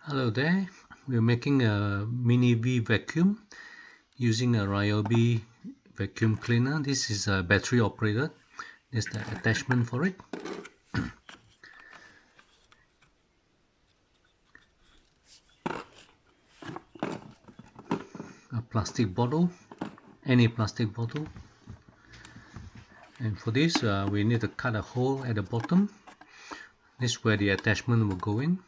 Hello there, we're making a mini V vacuum using a Ryobi vacuum cleaner. This is a battery operated. There's the attachment for it. A plastic bottle, any plastic bottle. And for this we need to cut a hole at the bottom. This is where the attachment will go in.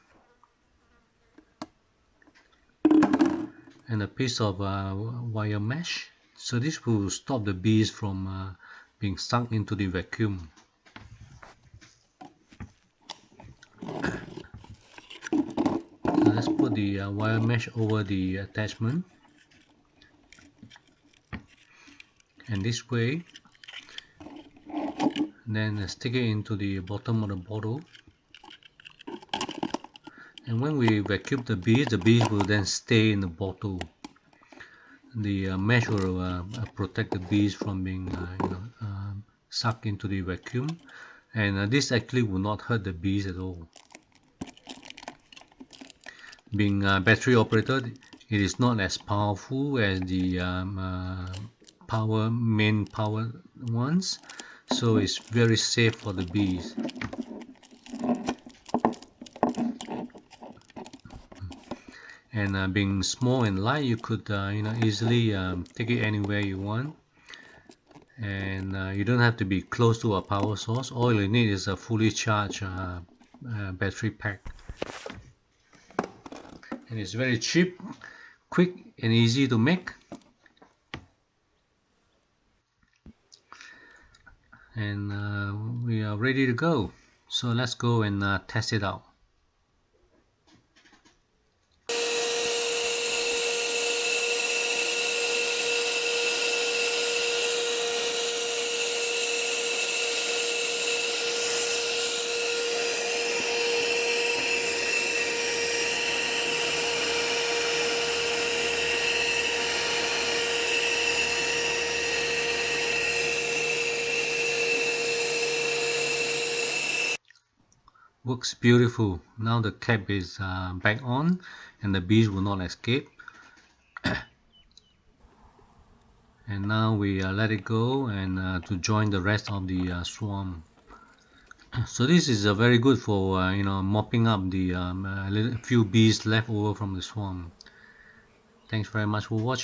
And a piece of wire mesh. So this will stop the bees from being sucked into the vacuum. So let's put the wire mesh over the attachment. And this way, then stick it into the bottom of the bottle. And when we vacuum the bees will then stay in the bottle. The mesh will protect the bees from being sucked into the vacuum, and this actually will not hurt the bees at all. Being battery operated, it is not as powerful as the main power ones, so it's very safe for the bees. And being small and light, you could easily take it anywhere you want, and you don't have to be close to a power source. All you need is a fully charged battery pack, and it's very cheap, quick and easy to make. And we are ready to go, so let's go and test it out. Works beautiful. Now the cap is back on and the bees will not escape. And now we let it go and to join the rest of the swarm. So this is very good for mopping up the few bees left over from the swarm. Thanks very much for watching.